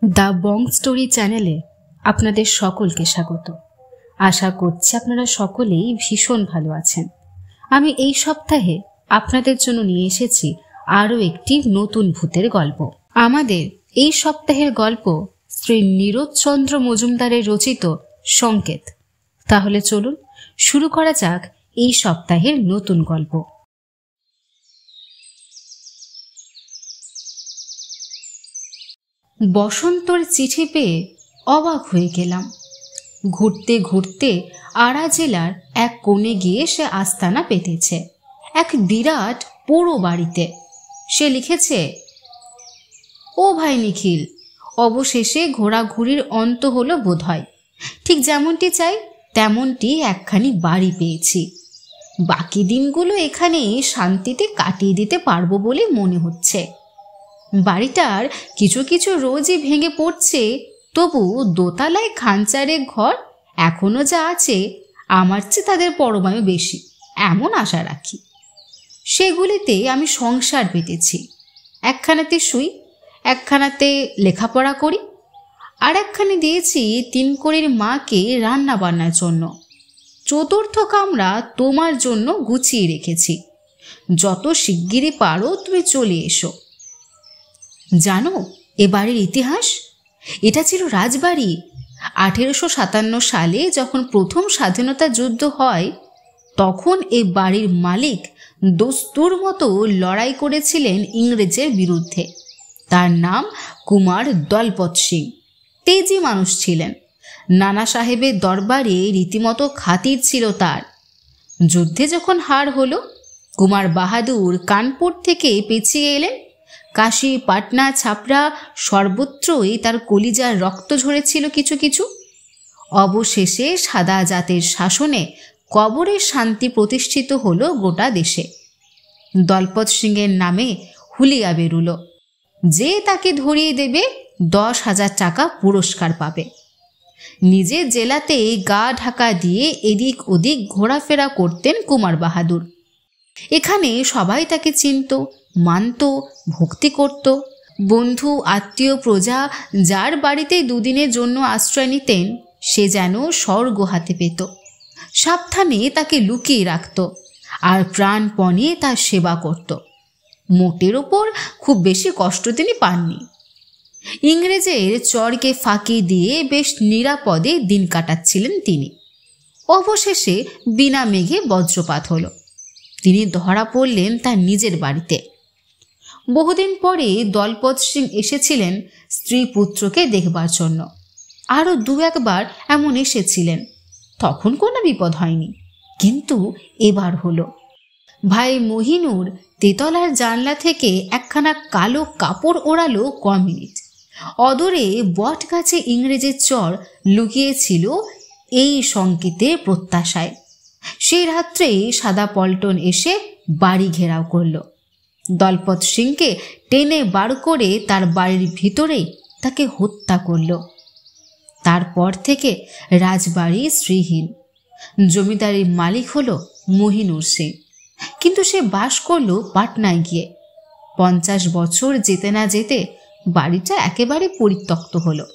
The Bong story চ্যানেলে আপনাদের সকলকে স্বাগত। আশা করছি আপনারা সকলেই ভীষণ ভালো আছেন। আমি এই সপ্তাহে আপনাদের জন্য নিয়ে এসেছি আরও একটি নতুন ভূতের গল্প। আমাদের এই সপ্তাহের গল্প শ্রী নীরজচন্দ্র মজুমদারের রচিত সংকেত। তাহলে চলুন শুরু করা যাক এই সপ্তাহের নতুন গল্প। বসন্তর চিঠি পেয়ে অবাক হয়ে গেলাম। ঘুরতে ঘুরতে আড়া জেলার এক কোণে গিয়ে সে আস্তানা পেতেছে, এক বিরাট পোড়ো বাড়িতে। সে লিখেছে, ও ভাই নিখিল, অবশেষে ঘোরাঘুরির অন্ত হলো বোধহয়। ঠিক যেমনটি চাই তেমনটি একখানি বাড়ি পেয়েছি। বাকি দিনগুলো এখানে শান্তিতে কাটিয়ে দিতে পারবো বলে মনে হচ্ছে। বাড়িটার কিছু কিছু রোজই ভেঙে পড়ছে, তবু দোতলায় খানচারের ঘর এখনো যা আছে আমার চেয়ে তাদের পরমায়ু বেশি, এমন আশা রাখি। সেগুলিতে আমি সংসার পেতেছি। একখানাতে শুই, একখানাতে লেখাপড়া করি, আর একখানে দিয়েছি তিনকড়ির মাকে রান্না বান্নার জন্য। চতুর্থ কামরা তোমার জন্য গুছিয়ে রেখেছি। যত শিগগিরই পারো তুমি চলে এসো। জানো এ বাড়ির ইতিহাস? এটা ছিল রাজবাড়ি। 1857 সালে যখন প্রথম স্বাধীনতা যুদ্ধ হয়, তখন এ বাড়ির মালিক দস্তুর মতো লড়াই করেছিলেন ইংরেজের বিরুদ্ধে। তার নাম কুমার দলপত সিং। তেজি মানুষ ছিলেন। নানা সাহেবের দরবারে রীতিমতো খাতির ছিল তার। যুদ্ধে যখন হার হলো, কুমার বাহাদুর কানপুর থেকে পেছিয়ে এলেন। কাশী, পাটনা, ছাপড়া সর্বত্রই তার কলিজার রক্ত ঝরেছিল কিছু কিছু। অবশেষে সাদা জাতের শাসনে কবরের শান্তি প্রতিষ্ঠিত হলো গোটা দেশে। দলপত সিংয়ের নামে হুলিয়া বেরুলো। যে তাকে ধরিয়ে দেবে 10,000 টাকা পুরস্কার পাবে। নিজের জেলাতেই গা ঢাকা দিয়ে এদিক ওদিক ঘোরাফেরা করতেন কুমার বাহাদুর। এখানে সবাই তাকে চিনত, মানত, ভক্তি করত। বন্ধু, আত্মীয়, প্রজা যার বাড়িতে দুদিনের জন্য আশ্রয় নিতেন, সে যেন স্বর্গ হাতে পেত। সাবধানে তাকে লুকিয়ে রাখত আর প্রাণপণে তার সেবা করত। মোটের ওপর খুব বেশি কষ্ট তিনি পাননি। ইংরেজের চরকে ফাঁকি দিয়ে বেশ নিরাপদে দিন কাটাচ্ছিলেন তিনি। অবশেষে বিনা মেঘে বজ্রপাত হলো। তিনি ধরা পড়লেন তার নিজের বাড়িতে। বহুদিন পরে দলপত সিং এসেছিলেন স্ত্রী পুত্রকে দেখবার জন্য। আরও 2-1 এমন এসেছিলেন, তখন কোনো বিপদ হয়নি, কিন্তু এবার হলো। ভাই মহিনুর তেতলার জানলা থেকে একখানা কালো কাপড় ওড়ালো কমিনিট। অদূরে বট গাছে ইংরেজের চর লুকিয়েছিল এই সংকেতের প্রত্যাশায়। সেই রাত্রে সাদা পল্টন এসে বাড়ি ঘেরাও করল। দলপত সিংকে টেনে বার করে তার বাড়ির ভিতরেই তাকে হত্যা করল। তারপর থেকে রাজবাড়ি শ্রীহীন। জমিদারির মালিক হলো মহিনুর সিং, কিন্তু সে বাস করল পাটনায় গিয়ে। 50 বছর যেতে না যেতে বাড়িটা একেবারে পরিত্যক্ত হলো।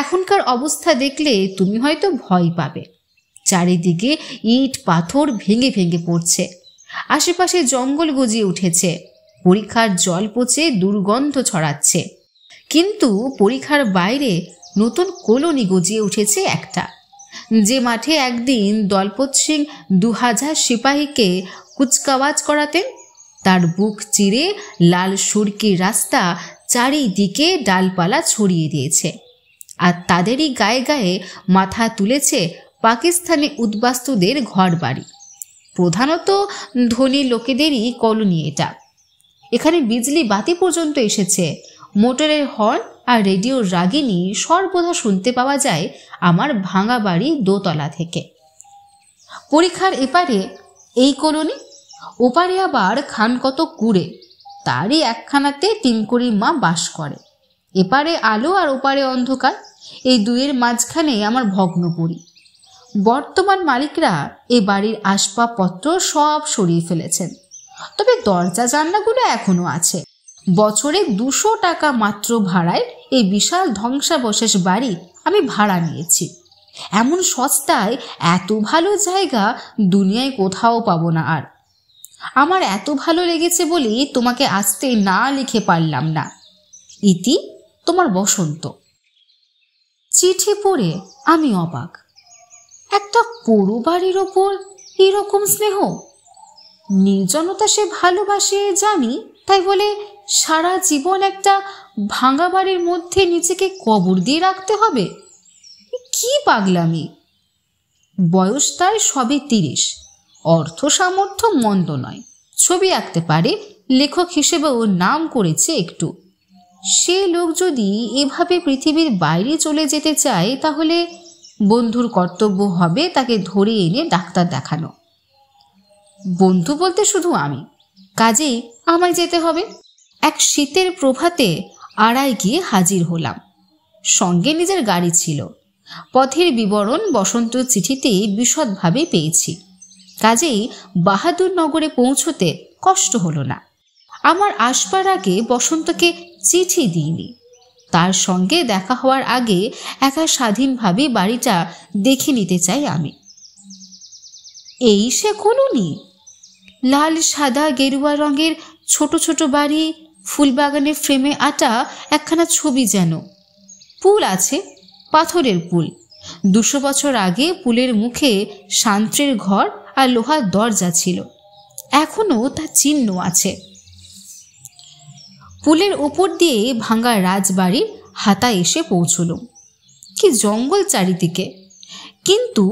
এখনকার অবস্থা দেখলে তুমি হয়তো ভয় পাবে। চারিদিকে ইট পাথর ভেঙে ভেঙে পড়ছে। আশেপাশে জঙ্গল গজিয়ে উঠেছে। পরিখার জল পচে দুর্গন্ধ ছড়াচ্ছে। কিন্তু পরিখার বাইরে নতুন কলোনি গজিয়ে উঠেছে একটা। যে মাঠে একদিন দলপত সিং 2000 সিপাহীকে কুচকাওয়াজ করাতেন, তার বুক চিরে লাল সুরকির রাস্তা চারিদিকে ডালপালা ছড়িয়ে দিয়েছে। আর তাদেরই গায়ে গায়ে মাথা তুলেছে পাকিস্তানি উদ্বাস্তুদের ঘর বাড়ি। প্রধানত ধনী লোকেদেরই কলোনি এটা। এখানে বিজলি বাতি পর্যন্ত এসেছে। মোটরের হর্ন আর রেডিওর রাগিনী সর্বদা শুনতে পাওয়া যায় আমার ভাঙা বাড়ি দোতলা থেকে। পরিখার এপারে এই কলোনি, ওপারে আবার খান কত কুড়ে, তারই একখানাতে তিনকড়ির মা বাস করে। এপারে আলো আর ওপারে অন্ধকার, এই দুয়ের মাঝখানে আমার ভগ্নপুরী। বর্তমান মালিকরা এ বাড়ির আসবাবপত্র সব সরিয়ে ফেলেছেন, তবে দরজা জানলাগুলো এখনো আছে। বছরে 200 টাকা মাত্র ভাড়ায় এই বিশাল ধ্বংসাবশেষ বাড়ি আমি ভাড়া নিয়েছি। এমন সস্তায় এত ভালো জায়গা দুনিয়ায় কোথাও পাবো না। আর আমার এত ভালো লেগেছে বলে তোমাকে আসতে না লিখে পারলাম না। ইতি, তোমার বসন্ত। চিঠি পড়ে আমি অবাক। একটা পোড়ো বাড়ির ওপর এরকম স্নেহ! নির্জনতা সে ভালোবাসে জানি, তাই বলে সারা জীবন একটা ভাঙা বাড়ির মধ্যে নিজেকে কবর দিয়ে রাখতে হবে? কি পাগলামি! বয়স তার সবে 30, অর্থ সামর্থ্য মন্দ নয়, ছবি আঁকতে পারে, লেখক হিসেবে ওর নাম করেছে একটু। সে লোক যদি এভাবে পৃথিবীর বাইরে চলে যেতে চায়, তাহলে বন্ধুর কর্তব্য হবে তাকে ধরে এনে ডাক্তার দেখানো। বন্ধু বলতে শুধু আমি, কাজেই আমায় যেতে হবে। এক শীতের প্রভাতে আড়ায় গিয়ে হাজির হলাম। সঙ্গে নিজের গাড়ি ছিল। পথের বিবরণ বসন্ত চিঠিতে বিশদভাবে পেয়েছি, কাজেই বাহাদুর নগরে পৌঁছতে কষ্ট হলো না। আমার আসবার আগে বসন্তকে চিঠি দিইনি। তার সঙ্গে দেখা হওয়ার আগে একা স্বাধীনভাবে বাড়িটা দেখে নিতে চাই আমি। এই সে কলোনি। লাল সাদা গেরুয়া রঙের ছোট ছোট বাড়ি, ফুলবাগানের ফ্রেমে আটা একখানা ছবি যেন। পুল আছে, পাথরের পুল। 200 বছর আগে পুলের মুখে শান্ত্রের ঘর আর লোহার দরজা ছিল, এখনো তার চিহ্ন আছে। পুলের ওপর দিয়ে ভাঙা রাজবাড়ির হাতা এসে পৌঁছল। কি জঙ্গল চারিদিকে, কিন্তু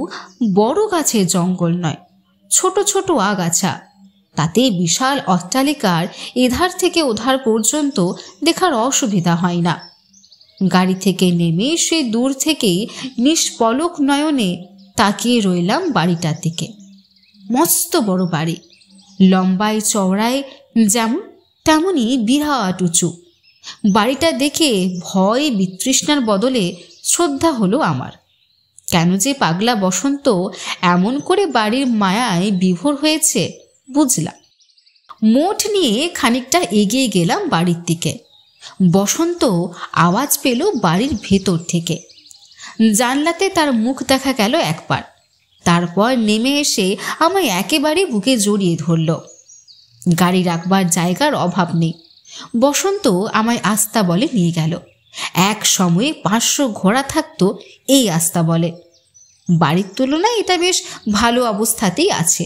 বড় গাছের জঙ্গল নয়, ছোট ছোট আগাছা। তাতে বিশাল অট্টালিকার এধার থেকে ওধার পর্যন্ত দেখার অসুবিধা হয় না। গাড়ি থেকে নেমে সে দূর থেকেই নিষ্পলক নয়নে তাকিয়ে রইলাম বাড়িটার দিকে। মস্ত বড় বাড়ি, লম্বায় চওড়ায় যেমন তেমনই বিরাট উঁচু। বাড়িটা দেখে ভয় বিতৃষ্ণার বদলে শ্রদ্ধা হলো আমার। কেন যে পাগলা বসন্ত এমন করে বাড়ির মায়ায় বিভোর হয়েছে বুঝলাম। মোট নিয়ে খানিকটা এগিয়ে গেলাম বাড়ির দিকে। বসন্ত আওয়াজ পেল বাড়ির ভেতর থেকে। জানলাতে তার মুখ দেখা গেল একবার, তারপর নেমে এসে আমায় একেবারে বুকে জড়িয়ে ধরল। গাড়ি রাখবার জায়গার অভাব নেই। বসন্ত আমায় আস্তা বলে নিয়ে গেল। এক সময়ে 500 ঘোড়া থাকতো এই আস্তা বলে। বাড়ির তুলনায় এটা বেশ ভালো অবস্থাতেই আছে।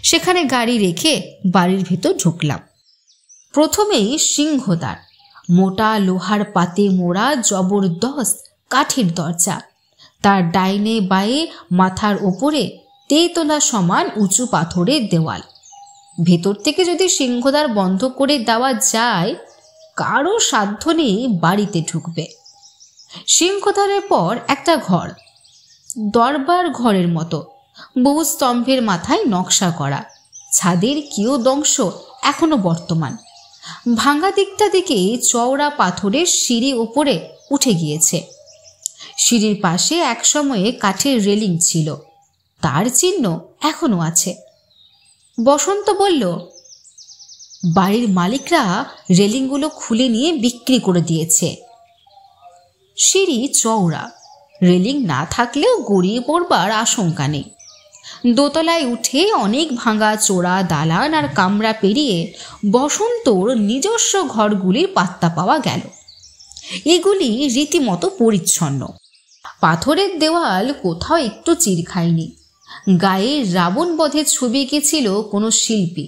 সেখানে গাড়ি রেখে বাড়ির ভেতর ঢুকলাম। প্রথমেই সিংহদ্বার, মোটা লোহার পাতে মোড়া জবরদস্ত কাঠের দরজা। তার ডাইনে বায়ে মাথার ওপরে 3 তলা সমান উঁচু পাথরের দেওয়াল। ভেতর থেকে যদি সিংহদ্বার বন্ধ করে দেওয়া যায়, কারো সাধ্য নেই বাড়িতে ঢুকবে। সিংহদ্বারের পর একটা ঘর, দরবার ঘরের মতো, বহু স্তম্ভের মাথায় নকশা করা। ছাদের কিয়দংশ এখনো বর্তমান। ভাঙা দিকটা দিকে চওড়া পাথরের সিঁড়ি ওপরে উঠে গিয়েছে। সিঁড়ির পাশে একসময়ে কাঠের রেলিং ছিল, তার চিহ্ন এখনো আছে। বসন্ত বলল, বাড়ির মালিকরা রেলিংগুলো খুলে নিয়ে বিক্রি করে দিয়েছে। সিঁড়ি চওড়া, রেলিং না থাকলেও গড়িয়ে পড়বার আশঙ্কা নেই। দোতলায় উঠে অনেক ভাঙা চোরা দালান আর কামরা পেরিয়ে বসন্তর নিজস্ব ঘরগুলির পাত্তা পাওয়া গেল। এগুলি রীতিমতো পরিচ্ছন্ন। পাথরের দেওয়াল কোথাও একটু চির খায়নি। গায়ে রাবণ বধের ছবি এঁকেছিল কোনো শিল্পী।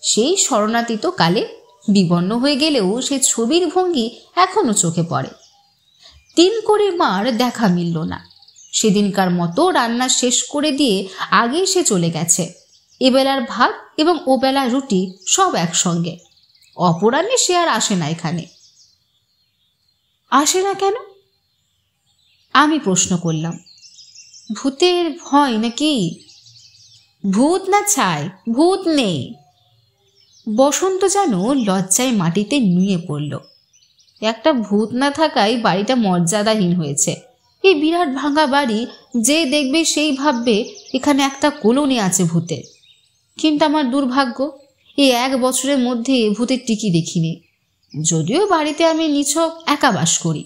সেই শরণাতীত কালে বিবর্ণ হয়ে গেলেও সে ছবির ভঙ্গি এখনো চোখে পড়ে। 3 কোরের মার দেখা মিলল না। সেদিনকার মতো রান্না শেষ করে দিয়ে আগেই সে চলে গেছে। এবেলার ভাত এবং ওবেলার রুটি সব একসঙ্গে। অপরাহ্নে সে আর আসে না এখানে। আসে না কেন? আমি প্রশ্ন করলাম। ভূতের ভয় নাকি? ভূত না ছাই, ভূত নেই। বসন্ত যেন লজ্জায় মাটিতে নুয়ে পড়ল। একটা ভূত না থাকায় বাড়িটা মর্যাদাহীন হয়েছে, এই বিরাট ভাঙা বাড়ি, যে দেখবে সেই ভাববে এখানে একটা কলোনি আছে ভূতের। কিন্তু আমার দুর্ভাগ্য, এই 1 বছরের মধ্যে ভূতের টিকি দেখিনি, যদিও বাড়িতে আমি নিছক একা বাস করি।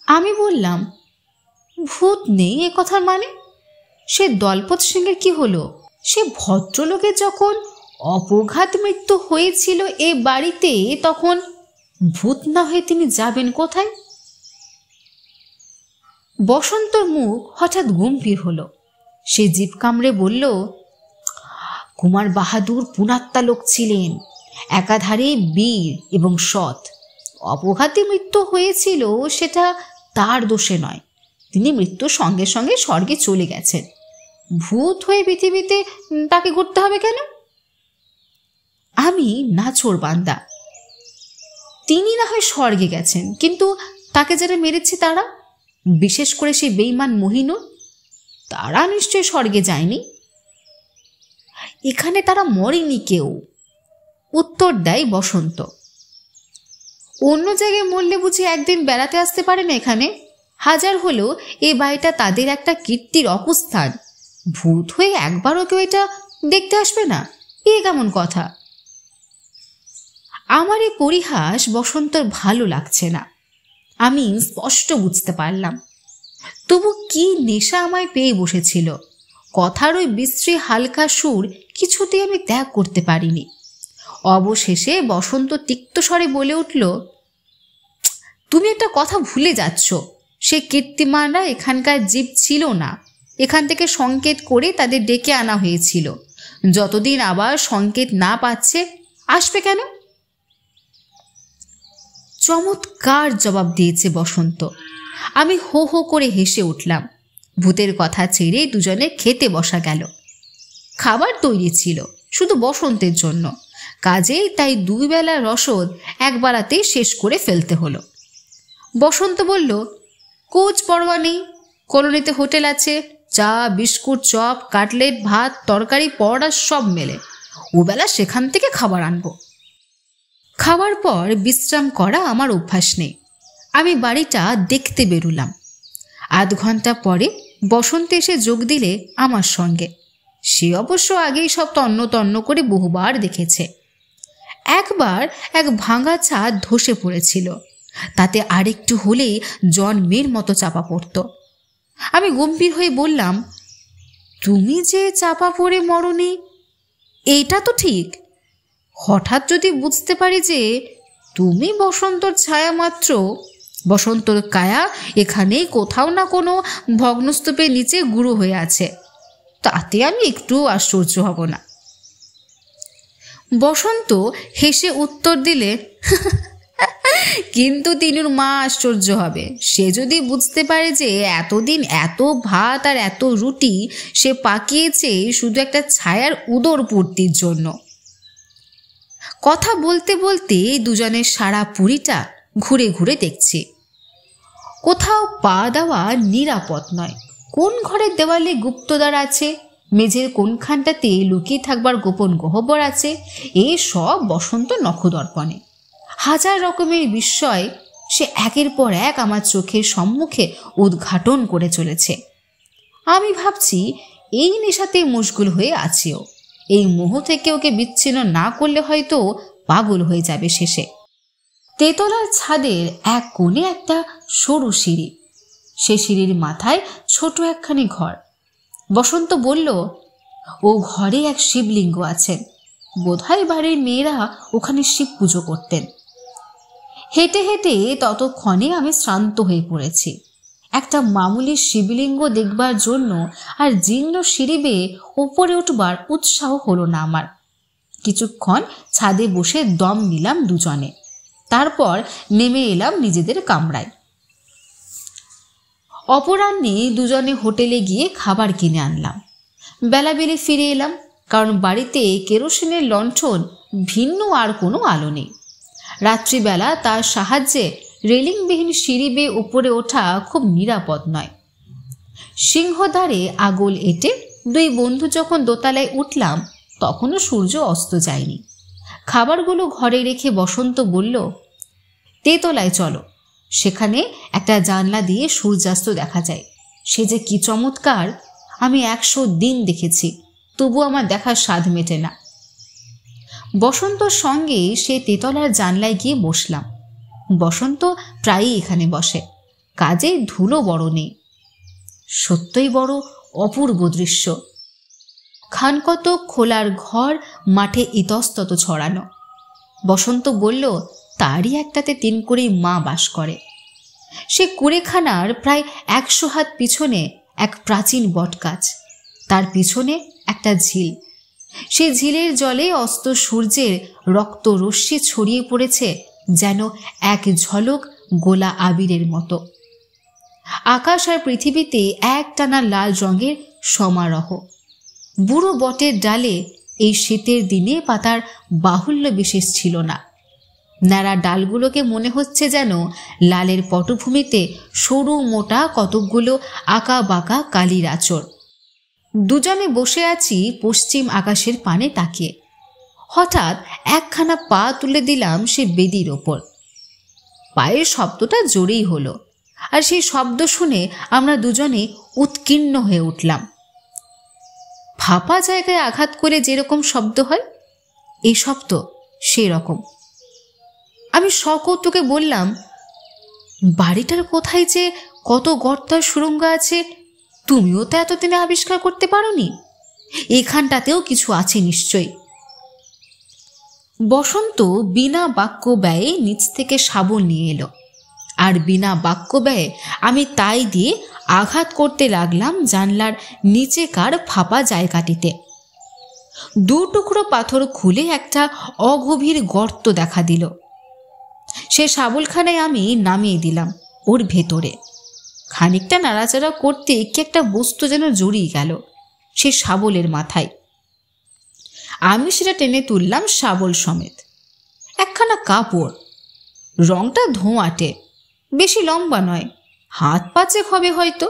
আমি বললাম, ভূত নেই এ কথার মানে? সে দলপত সিংহের কি হলো? সে ভদ্রলোকের যখন অপঘাত মৃত্যু হয়েছিল এ বাড়িতে, তখন ভূত না হয়ে তিনি যাবেন কোথায়? বসন্তর মুখ হঠাৎ গম্ভীর হলো। সে জিভ কামড়ে বলল, কুমার বাহাদুর পুণাত্মা লোক ছিলেন, একাধারে বীর এবং সৎ। অপঘাতে মৃত্যু হয়েছিল সেটা তার দোষে নয়, তিনি মৃত্যুর সঙ্গে সঙ্গে স্বর্গে চলে গেছেন। ভূত হয়ে পৃথিবীতে তাকে ঘুরতে হবে কেন? আমি নাছোড় বান্দা। তিনি না হয় স্বর্গে গেছেন, কিন্তু তাকে যারা মেরেছে তারা, বিশেষ করে সেই বেঈমান মহিনুর, তারা নিশ্চয় স্বর্গে যায়নি। এখানে তারা মরেনি কেউ, উত্তর দেয় বসন্ত। অন্য জায়গায় মরলে বুঝি একদিন বেড়াতে আসতে পারে না এখানে? হাজার হলো এ বাড়িটা তাদের একটা কীর্তির অকুস্থান, ভূত হয়ে একবারও কেউ এটা দেখতে আসবে না? এ কেমন কথা? আমার এই পরিহাস বসন্তর ভালো লাগছে না, আমি স্পষ্ট বুঝতে পারলাম। তবু কি নেশা আমায় পেয়ে বসেছিল, কথার ওই বিশ্রী হালকা সুর কিছুতেই আমি ত্যাগ করতে পারিনি। অবশেষে বসন্ত তিক্ত স্বরে বলে উঠল, তুমি একটা কথা ভুলে যাচ্ছ। সে কীর্তিমানরা এখানকার জীব ছিল না, এখান থেকে সংকেত করে তাদের ডেকে আনা হয়েছিল। যতদিন আবার সংকেত না পাচ্ছে, আসবে কেন? চমৎকার জবাব দিয়েছে বসন্ত। আমি হো হো করে হেসে উঠলাম। ভূতের কথা ছেড়ে দুজনে খেতে বসা গেল। খাবার তৈরি ছিল শুধু বসন্তের জন্য, কাজেই তাই 2 বেলার রসদ একবারাতেই শেষ করে ফেলতে হলো। বসন্ত বলল, কোচ পরোয়া নেই, কলোনিতে হোটেল আছে, চা বিস্কুট চপ কাটলেট ভাত তরকারি পরোটা সব মেলে, ওবেলা সেখান থেকে খাবার আনবো। খাওয়ার পর বিশ্রাম করা আমার অভ্যাস নেই, আমি বাড়িটা দেখতে বেরুলাম। আধ ঘন্টা পরে বসন্ত এসে যোগ দিলে আমার সঙ্গে। সে অবশ্য আগেই সব তন্ন তন্ন করে বহুবার দেখেছে। একবার এক ভাঙা ছাদ ধসে পড়েছিল, তাতে আরেকটু হলেই জন্মের মতো চাপা পড়ত। আমি গম্ভীর হয়ে বললাম, তুমি যে চাপা পড়ে মরনি এইটা তো ঠিক। হঠাৎ যদি বুঝতে পারি যে তুমি বসন্তর ছায়া মাত্র, বসন্তর কায়া এখানেই কোথাও না কোনো ভগ্নস্তূপের নিচে গুঁড়ো হয়ে আছে, তাতে আমি একটু আশ্চর্য হব না। বসন্ত হেসে উত্তর দিলে, কিন্তু তিনুর মা আশ্চর্য হবে, সে যদি বুঝতে পারে যে এতদিন এত ভাত আর এত রুটি সে পাকিয়েছে শুধু একটা ছায়ার উদর পূর্তির জন্য। কথা বলতে বলতে দুজনের সারা পুরীটা ঘুরে ঘুরে দেখছি। কোথাও পা দেওয়া নিরাপদ নয়, কোন ঘরের দেওয়ালে গুপ্তদ্বার আছে, মেঝের কোনখানটাতে লুকিয়ে থাকবার গোপন গহ্বর আছে, এই সব বসন্ত নখদর্পণে। হাজার রকমের বিস্ময় সে একের পর এক আমার চোখের সম্মুখে উদ্ঘাটন করে চলেছে। আমি ভাবছি এই নেশাতে মশগুল হয়ে আছিও, এই মোহ থেকে ওকে বিচ্ছিন্ন না করলে হয়তো পাগল হয়ে যাবে শেষে। তেতলার ছাদের এক কোণে একটা সরু সিঁড়ি, সে সিঁড়ির মাথায় ছোট একখানি ঘর। বসন্ত বলল, ও ঘরে এক শিবলিঙ্গ আছেন, বোধহয় বাড়ির মেয়েরা ওখানে শিব পুজো করতেন। হেঁটে হেঁটে ততক্ষণে আমি শ্রান্ত হয়ে পড়েছি। একটা মামুলি শিবলিঙ্গ দেখবার জন্য আর জীর্ণ সিঁড়ি বেয়ে ওপরে উঠবার উৎসাহ হলো না আমার। কিছুক্ষণ ছাদে বসে দম নিলাম দুজনে, তারপর নেমে এলাম নিজেদের কামরায়। অপরাহ্নে দুজনে হোটেলে গিয়ে খাবার কিনে আনলাম। বেলাবেলি ফিরে এলাম, কারণ বাড়িতে কেরোসিনের লণ্ঠন ভিন্ন আর কোনো আলো নেই। রাত্রিবেলা তার সাহায্যে রেলিংবিহীন সিঁড়ি বেয়ে উপরে ওঠা খুব নিরাপদ নয়। সিংহদ্বারে আগল এঁটে 2 বন্ধু যখন দোতলায় উঠলাম, তখনও সূর্য অস্ত যায়নি। খাবারগুলো ঘরে রেখে বসন্ত বলল, তেতলায় চলো, সেখানে একটা জানলা দিয়ে সূর্যাস্ত দেখা যায়। সে যে কি চমৎকার! আমি 100 দিন দেখেছি, তবু আমার দেখার স্বাদ মেটে না। বসন্তর সঙ্গে সে তেতলার জানলায় গিয়ে বসলাম। বসন্ত প্রায়ই এখানে বসে, কাজে ধুলো বড় নেই। সত্যই বড় অপূর্ব দৃশ্য। খানকত খোলার ঘর, মাঠে ইতস্তত ছড়ানো। বসন্ত বলল তারই একটাতে 3 করেই মা বাস করে। সে কুড়েখানার প্রায় 100 হাত পিছনে এক প্রাচীন বটগাছ, তার পিছনে একটা ঝিল। সে ঝিলের জলে অস্ত সূর্যের রক্ত রশ্মি ছড়িয়ে পড়েছে যেন এক ঝলক গোলা আবিরের মতো। আকাশ আর পৃথিবীতে একটানা লাল রঙের সমারোহ। বুড়ো বটের ডালে এই শীতের দিনে পাতার বাহুল্য বিশেষ ছিল না। ন্যাড়া ডালগুলোকে মনে হচ্ছে যেন লালের পটভূমিতে সরু মোটা কতকগুলো আঁকা বাঁকা কালির আঁচড়। দুজনে বসে আছি পশ্চিম আকাশের পানে তাকিয়ে। হঠাৎ একখানা পা তুলে দিলাম সে বেদির ওপর। পায়ের শব্দটা জোরেই হলো, আর সেই শব্দ শুনে আমরা দুজনে উৎকীর্ণ হয়ে উঠলাম। ফাঁপা জায়গায় আঘাত করে যেরকম শব্দ হয়, এই শব্দ সেরকম। আমি সকৌতুকে বললাম, বাড়িটার কোথায় যে কত গর্ত আর সুড়ঙ্গ আছে তুমিও তো এতদিনে আবিষ্কার করতে পারোনি। এখানটাতেও কিছু আছে নিশ্চয়ই। বসন্ত বিনা বাক্য ব্যয়ে নিচ থেকে শাবল নিয়ে এলো, আর বিনা বাক্য ব্যয়ে আমি তাই দিয়ে আঘাত করতে লাগলাম জানলার নিচেকার ফাঁপা জায়গাটিতে। 2 টুকরো পাথর খুলে একটা অগভীর গর্ত দেখা দিল। সে শাবলখানায় আমি নামিয়ে দিলাম ওর ভেতরে। খানিকটা নাড়াচাড়া করতে কি একটা বস্তু যেন জড়িয়ে গেল সে শাবলের মাথায়। আমি সেটা টেনে তুললাম শাবল সমেত। একখানা কাপড়, রংটা ধোঁয়াটে, বেশি লম্বা নয়, হাত 5 হবে হয়তো।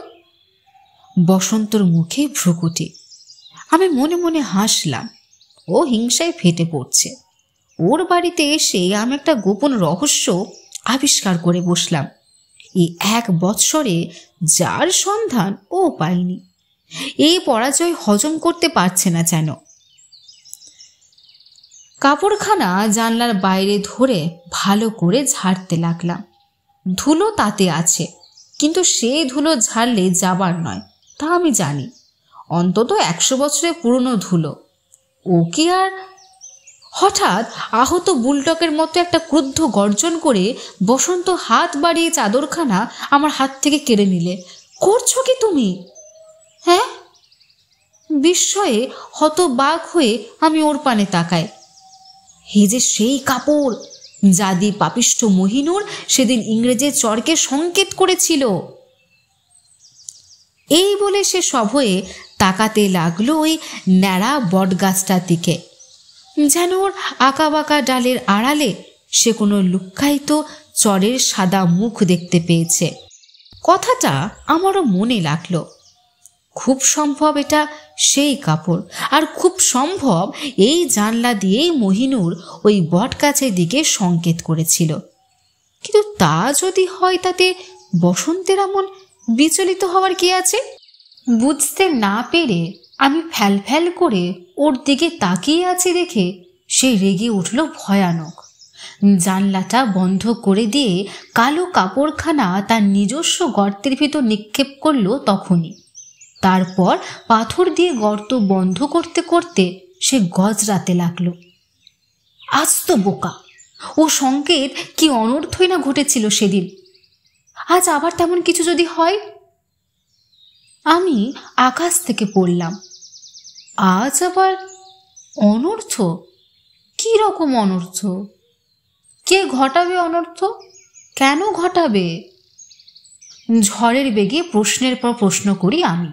বসন্তর মুখে ভ্রুকুটি। আমি মনে মনে হাসলাম। ও হিংসায় ফেটে পড়ছে। ওর বাড়িতে এসে আমি একটা গোপন রহস্য আবিষ্কার করে বসলাম। এই 1 বৎসরে যার সন্ধান ও পায়নি। এই পরাজয় হজম করতে পারছে না যেন। কাপড়খানা জানলার বাইরে ধরে ভালো করে ঝাড়তে লাগলাম। ধুলো তাতে আছে, কিন্তু সেই ধুলো ঝাড়লে যাবার নয়, তা আমি জানি। অন্তত 100 বছরের পুরনো ধুলো। ও কি আর! হঠাৎ আহত বুলডগের মতো একটা ক্রুদ্ধ গর্জন করে বসন্ত হাত বাড়িয়ে চাদরখানা আমার হাত থেকে কেড়ে নিলে। করছো কি তুমি? হ্যাঁ? বিস্ময়ে হতবাক হয়ে আমি ওর পানে তাকাই। হে যে সেই কাপড় যা দিয়ে পাপিষ্ঠ মহিনুর সেদিন ইংরেজের চরকে সংকেত করেছিল। এই বলে সে সভয়ে তাকাতে লাগলো ওই ন্যাড়া বটগাছটার দিকে, যেন ওর আঁকা বাঁকা ডালের আড়ালে সে কোনো লুক্কায়িত চরের সাদা মুখ দেখতে পেয়েছে। কথাটা আমারও মনে লাগলো। খুব সম্ভব এটা সেই কাপড়, আর খুব সম্ভব এই জানলা দিয়েই মহিনুর ওই বটগাছের দিকে সংকেত করেছিল। কিন্তু তা যদি হয়, তাতে বসন্তের এমন বিচলিত হওয়ার কি আছে? বুঝতে না পেরে আমি ফ্যাল ফ্যাল করে ওর দিকে তাকিয়ে আছি দেখে সে রেগে উঠল ভয়ানক। জানলাটা বন্ধ করে দিয়ে কালো কাপড়খানা তার নিজস্ব গর্তের ভিতর নিক্ষেপ করলো তখনই। তারপর পাথর দিয়ে গর্ত বন্ধ করতে করতে সে গজরাতে লাগলো। আস্ত বোকা! ও সংকেত কি অনর্থই না ঘটেছিল সেদিন। আজ আবার তেমন কিছু যদি হয়? আমি আকাশ থেকে পড়লাম। আজ আবার অনর্থ? কি রকম অনর্থ? কে ঘটাবে অনর্থ? কেন ঘটাবে? ঝড়ের বেগে প্রশ্নের পর প্রশ্ন করি আমি।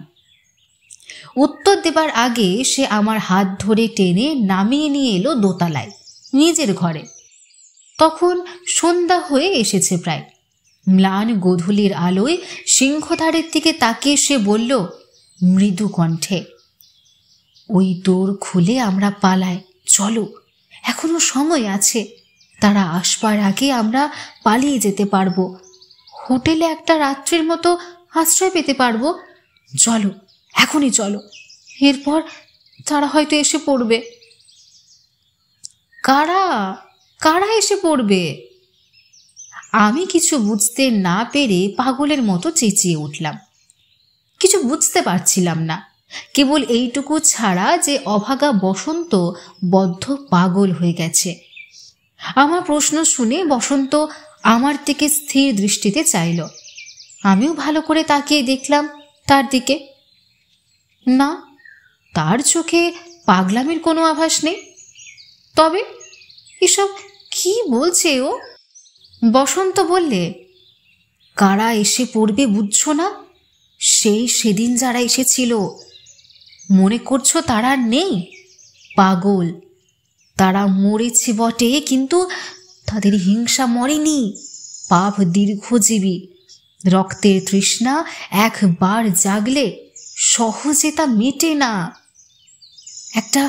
উত্তর দেবার আগে সে আমার হাত ধরে টেনে নামিয়ে নিয়ে এলো দোতলায়, নিজের ঘরে। তখন সন্ধ্যা হয়ে এসেছে প্রায়। ম্লান গোধূলির আলোয় সিংহদ্বারের দিকে তাকিয়ে সে বলল মৃদু কণ্ঠে, ওই দোর খুলে আমরা পালাই, চলো, এখনো সময় আছে। তারা আসবার আগে আমরা পালিয়ে যেতে পারবো। হোটেলে একটা রাত্রির মতো আশ্রয় পেতে পারবো। চলো, এখনই চলো, এরপর তারা হয়তো এসে পড়বে। কারা কারা এসে পড়বে? আমি কিছু বুঝতে না পেরে পাগলের মতো চেঁচিয়ে উঠলাম। কিছু বুঝতে পারছিলাম না, কেবল এইটুকু ছাড়া যে অভাগা বসন্ত বদ্ধ পাগল হয়ে গেছে। আমার প্রশ্ন শুনে বসন্ত আমার দিকে স্থির দৃষ্টিতে চাইল। আমিও ভালো করে তাকিয়ে দেখলাম তার দিকে। না, তার চোখে পাগলামির কোনো আভাস নেই। তবে এসব কি বলছে ও? বসন্ত বললে, কারা এসে পড়বে বুঝছো না? সেদিন যারা এসেছিল, মনে করছো তারা নেই? পাগল। তারা মরেছে বটে, কিন্তু তাদের হিংসা মরেনি। পাপ দীর্ঘজীবী, রক্তের তৃষ্ণা একবার জাগলে সহজে তা মেটে না। একটা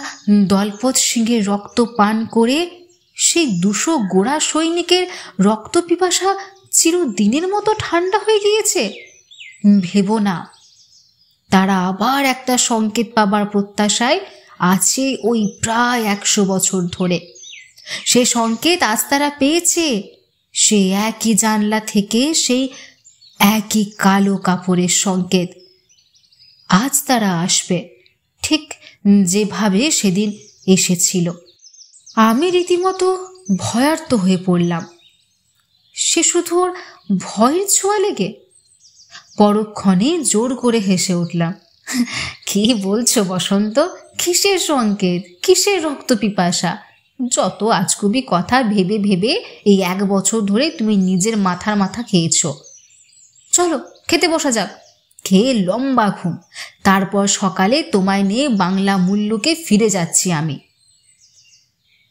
দলপত সিংহের রক্ত পান করে সেই 200 গোড়া সৈনিকের রক্ত পিপাসা চিরদিনের মতো ঠান্ডা হয়ে গিয়েছে? ভেবো না। তারা আবার একটা সংকেত পাবার প্রত্যাশায় আছে ওই প্রায় 100 বছর ধরে। সে সংকেত আজ তারা পেয়েছে, সে একই জানলা থেকে, সেই একই কালো কাপড়ের সংকেত। আজ তারা আসবে, ঠিক যেভাবে সেদিন এসেছিল। আমি রীতিমতো ভয়ার্ত হয়ে পড়লাম। সে শুধু ওর ভয়ের ছোঁয়া লেগে? পরক্ষণে জোর করে হেসে উঠলাম। কি বলছো বসন্ত? কিসের সংকেত, কিসের রক্ত পিপাসা? যত আজগুবি কথা ভেবে ভেবে এই 1 বছর ধরে তুমি নিজের মাথার মাথা খেয়েছ। চলো খেতে বসা যাক, খেয়ে লম্বা ঘুম, তারপর সকালে তোমায় নিয়ে বাংলা মুল্লুকে ফিরে যাচ্ছি আমি।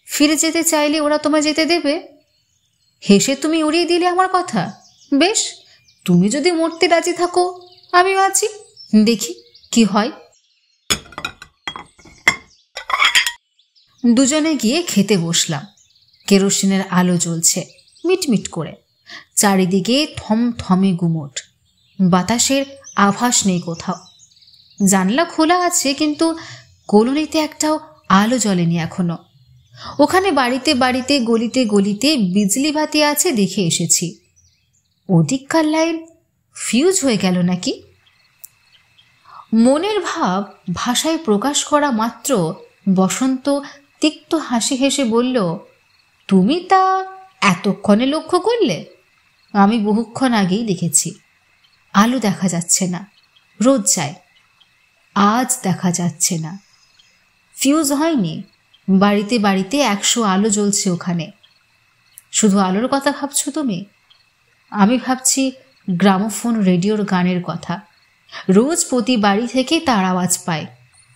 ফিরে যেতে চাইলে ওরা তোমায় যেতে দেবে? হেসে তুমি উড়িয়ে দিলে আমার কথা। বেশ, তুমি যদি মরতে রাজি থাকো, আমিও আছি, দেখি কি হয়। দুজনে গিয়ে খেতে বসলাম। কেরোসিনের আলো জ্বলছে মিটমিট করে, চারিদিকে থমথমে গুমট, বাতাসের আভাস নেই কোথাও। জানলা খোলা আছে, কিন্তু কলোনিতে একটাও আলো জ্বলেনি এখনো। ওখানে বাড়িতে বাড়িতে গলিতে গলিতে বিজলি বাতি আছে দেখে এসেছি। ওদিককার লাইন ফিউজ হয়ে গেল নাকি? মনের ভাব ভাষায় প্রকাশ করা মাত্র বসন্ত তিক্ত হাসি হেসে বলল, তুমি তা এতক্ষণে লক্ষ্য করলে? আমি বহুক্ষণ আগেই দেখেছি। আলো দেখা যাচ্ছে না, রোদ যায়, আজ দেখা যাচ্ছে না। ফিউজ হয়নি, বাড়িতে বাড়িতে 100 আলো জ্বলছে ওখানে। শুধু আলোর কথা ভাবছো তুমি? আমি ভাবছি গ্রামোফোন রেডিওর গানের কথা। রোজ প্রতি বাড়ি থেকে তার আওয়াজ পায়,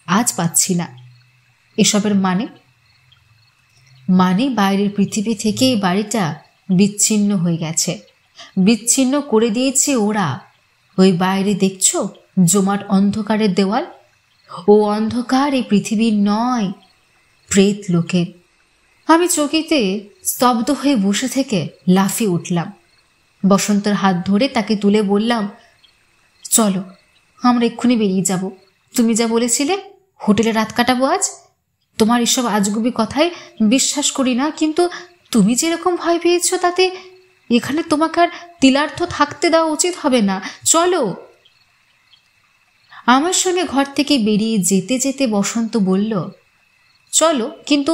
আজ পাচ্ছি না। এসবের মানে বাইরের পৃথিবী থেকে এই বাড়িটা বিচ্ছিন্ন হয়ে গেছে, বিচ্ছিন্ন করে দিয়েছে ওরা। ওই বাইরে দেখছো জমাট অন্ধকারের দেওয়াল? ও অন্ধকার এই পৃথিবীর নয়, প্রেত লোকের। আমি চকিতে স্তব্ধ হয়ে বসে থেকে লাফিয়ে উঠলাম। বসন্তের হাত ধরে তাকে তুলে বললাম, চলো আমরা এক্ষুনি বেরিয়ে যাব। তুমি যা বলেছিলে হোটেলে রাত কাটাবো আজ। তোমার এসব আজগুবি কথায় বিশ্বাস করি না, কিন্তু তুমি যেরকম ভয় পেয়েছ তাতে এখানে তোমাকে আর তিলার্থ থাকতে দেওয়া উচিত হবে না। চলো। আমার সঙ্গে ঘর থেকে বেরিয়ে যেতে যেতে বসন্ত বলল, চলো, কিন্তু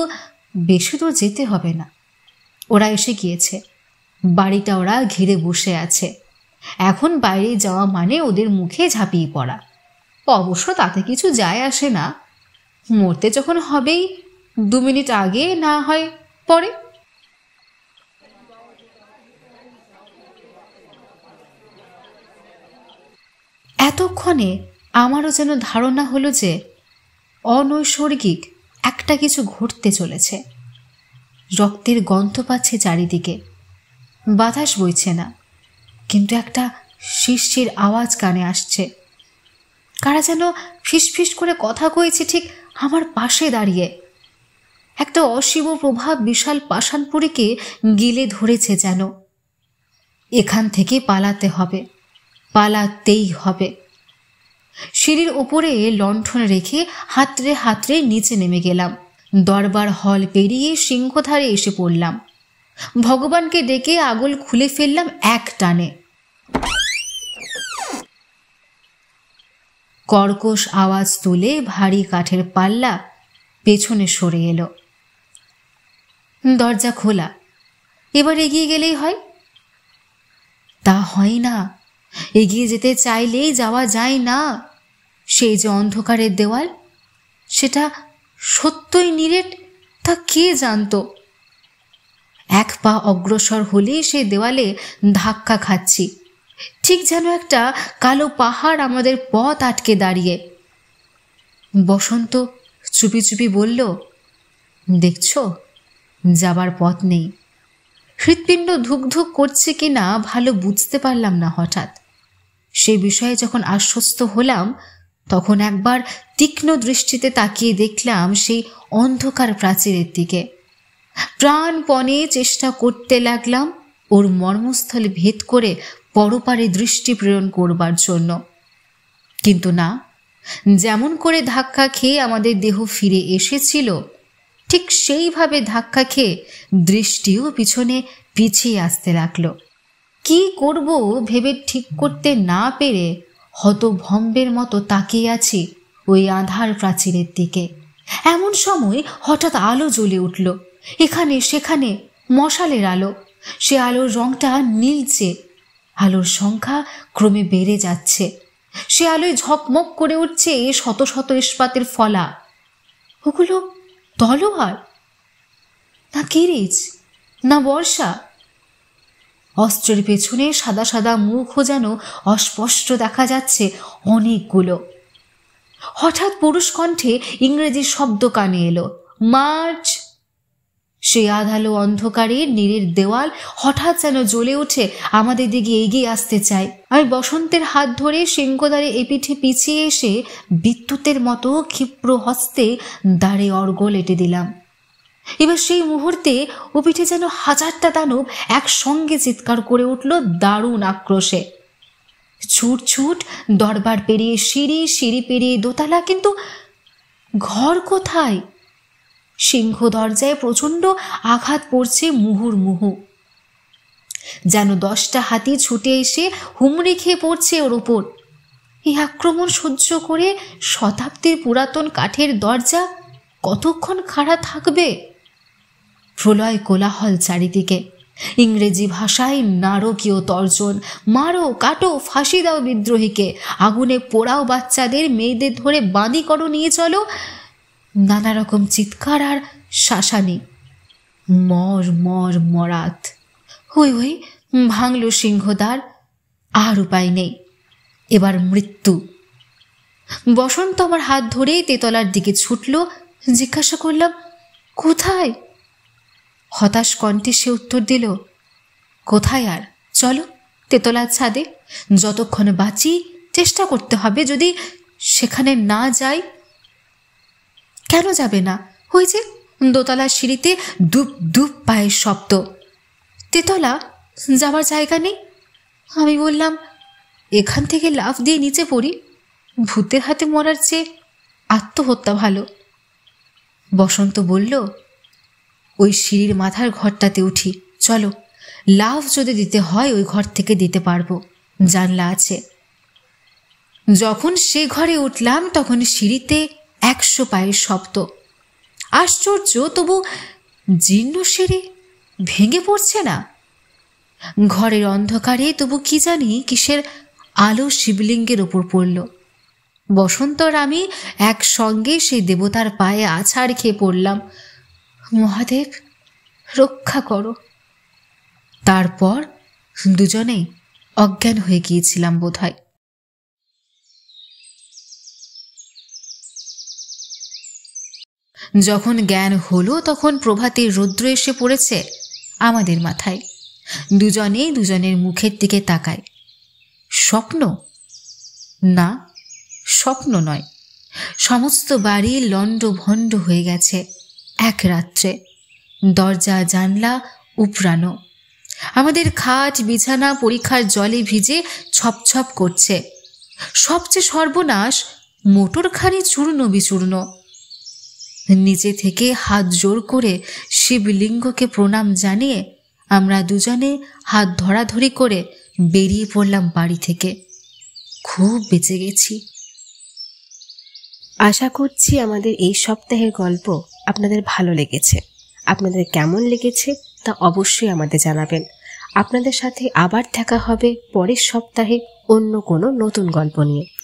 বেশি দূর যেতে হবে না। ওরা এসে গিয়েছে, বাড়িটা ওরা ঘিরে বসে আছে। এখন বাইরে যাওয়া মানে ওদের মুখে ঝাঁপিয়ে পড়া। অবশ্য তাতে কিছু যায় আসে না, মরতে যখন হবেই 2 মিনিট আগে না হয় পরে। এতক্ষণে আমারও যেন ধারণা হলো যে অনৈসর্গিক একটা কিছু ঘটতে চলেছে। রক্তের গন্ধ পাচ্ছে চারিদিকে, বাতাস বইছে না, কিন্তু একটা শিরশির আওয়াজ কানে আসছে। কারা যেন ফিসফিস করে কথা কইছে ঠিক আমার পাশে দাঁড়িয়ে। একটা অশিব প্রভাব বিশাল পাষাণপুরীকে গিলে ধরেছে যেন। এখান থেকে পালাতে হবে, পালাতেই হবে। সিঁড়ির ওপরে লণ্ঠন রেখে হাতড়ে হাতড়ে নিচে নেমে গেলাম। দরবার হল পেরিয়ে সিংহধারে এসে পড়লাম। ভগবানকে ডেকে আগল খুলে ফেললাম এক টানে। কর্কশ আওয়াজ তুলে ভারী কাঠের পাল্লা পেছনে সরে এলো। দরজা খোলা, এবার এগিয়ে গেলেই হয়। তা হয় না, এগিয়ে যেতে চাইলেই যাওয়া যায় না। সেই যে অন্ধকারের দেওয়াল, সেটা সত্যই নিরেট তা কে জানত। এক পা অগ্রসর হলে সে দেওয়ালে ধাক্কা খাচ্ছি, ঠিক যেন একটা কালো পাহাড় আমাদের পথ আটকে দাঁড়িয়ে। বসন্ত চুপি চুপি বলল, দেখছো, যাবার পথ নেই। হৃৎপিণ্ড ধুক ধুক করছে কিনা ভালো বুঝতে পারলাম না। হঠাৎ সেই বিষয়ে যখন আশ্বস্ত হলাম, তখন একবার তীক্ষ্ণ দৃষ্টিতে তাকিয়ে দেখলাম সেই অন্ধকার প্রাচীরের দিকে। প্রাণপণে চেষ্টা করতে লাগলাম ওর মর্মস্থলে ভেদ করে পরপারে দৃষ্টি প্রেরণ করবার জন্য। কিন্তু না, যেমন করে ধাক্কা খেয়ে আমাদের দেহ ফিরে এসেছিল, ঠিক সেইভাবে ধাক্কা খেয়ে দৃষ্টিও পিছনে পিছিয়ে আসতে লাগলো। কি করব ভেবে ঠিক করতে না পেরে হতভম্বের মতো তাকিয়ে আছি ওই আঁধার প্রাচীরের দিকে। এমন সময় হঠাৎ আলো জ্বলে উঠল, এখানে সেখানে মশালের আলো। সে আলোর রংটা নীলচে, আলোর সংখ্যা ক্রমে বেড়ে যাচ্ছে। সে আলোয় ঝকমক করে উঠছে শত শত ইস্পাতের ফলা। ওগুলো তলোয়ার না কিরিচ না বর্ষা? অস্ত্রের পেছনে সাদা সাদা মুখও যেন অস্পষ্ট দেখা যাচ্ছে অনেকগুলো। হঠাৎ পুরুষ কণ্ঠে ইংরেজি শব্দ কানে এলো, মার্চ। সে আধালো অন্ধকারে নীরের দেওয়াল হঠাৎ যেন জ্বলে উঠে আমাদের দিকে এগিয়ে আসতে চায়। আমি বসন্তের হাত ধরে সিংহদ্বারে এপিঠে পিছিয়ে এসে বিদ্যুতের মতো ক্ষিপ্র হস্তে দ্বারে অর্গল এঁটে দিলাম। এবার সেই মুহূর্তে ও পিঠে যেন হাজারটা দানব একসঙ্গে চিৎকার করে উঠল দারুণ আক্রোশে। ছুট ছুট দরবার পেরিয়ে সিঁড়ি, সিঁড়ি পেরিয়ে দোতলা, কিন্তু ঘর কোথায়? সিংহ দরজায় প্রচণ্ড আঘাত পড়ছে মুহুর্মুহু, যেন 10টা হাতি ছুটে এসে হুমড়ি খেয়ে পড়ছে ওর ওপর। এই আক্রমণ সহ্য করে শতাব্দীর পুরাতন কাঠের দরজা কতক্ষণ খাড়া থাকবে? প্রলয় কোলাহল চারিদিকে, ইংরেজি ভাষায় নারকীয় তর্জন, মারো কাটো ফাঁসি দাও বিদ্রোহীকে, আগুনে পোড়াও বাচ্চাদের, মেয়েদের ধরে বাঁধি করো, নিয়ে চলো, নানা রকম চিৎকার আর শাসানি। মর মর মরাত। হই হই ভাঙল সিংহদ্বার। আর উপায় নেই, এবার মৃত্যু। বসন্ত আমার হাত ধরে তেতলার দিকে ছুটল। জিজ্ঞাসা করলাম, কোথায়? হতাশ কণ্ঠে সে উত্তর দিল, কোথায় আর, চলো তেতলার ছাদে। যতক্ষণ বাঁচি চেষ্টা করতে হবে, যদি সেখানে না যাই। কেন যাবে না? ওই যে দোতলার সিঁড়িতে দুপ দুপ পায়ের শব্দ। তেতলা যাওয়ার জায়গা নেই। আমি বললাম, এখান থেকে লাফ দিয়ে নিচে পড়ি, ভূতের হাতে মরার চেয়ে আত্মহত্যা ভালো। বসন্ত বলল, ওই সিঁড়ির মাথার ঘরটাতে উঠি, চলো। লাফ যদি দিতে হয় ওই ঘর থেকে দিতে পারবো, জানলা আছে। যখন সে ঘরে উঠলাম তখন সিঁড়িতে 100 পায়ের শব্দ। আশ্চর্য, তবু জীর্ণ সিঁড়ি, ভেঙে পড়ছে না। ঘরের অন্ধকারে তবু কি জানি কিসের আলো শিবলিঙ্গের ওপর পড়ল। বসন্ত আর আমি একসঙ্গে সেই দেবতার পায়ে আছাড় খেয়ে পড়লাম, মহাদেব রক্ষা করো। তারপর দুজনেই অজ্ঞান হয়ে গিয়েছিলাম বোধহয়। যখন জ্ঞান হলো তখন প্রভাতের রৌদ্র এসে পড়েছে আমাদের মাথায়। দুজনেই দুজনের মুখের দিকে তাকায়। স্বপ্ন? না, স্বপ্ন নয়। সমস্ত বাড়ি লণ্ডভণ্ড হয়ে গেছে এক রাত্রে। দরজা জানলা উপড়ানো, আমাদের খাট বিছানা পরীক্ষার জলে ভিজে ছপছপ করছে। সবচেয়ে সর্বনাশ, মোটরখানি চূর্ণ বিচূর্ণ। নিজে থেকে হাত জোর করে শিবলিঙ্গকে প্রণাম জানিয়ে আমরা দুজনে হাত ধরাধরি করে বেরিয়ে পড়লাম বাড়ি থেকে। খুব বেঁচে গেছি। আশা করছি আমাদের এই সপ্তাহের গল্প আপনাদের ভালো লেগেছে। আপনাদের কেমন লেগেছে তা অবশ্যই আমাদের জানাবেন। আপনাদের সাথে আবার দেখা হবে পরের সপ্তাহে অন্য কোনো নতুন গল্প নিয়ে।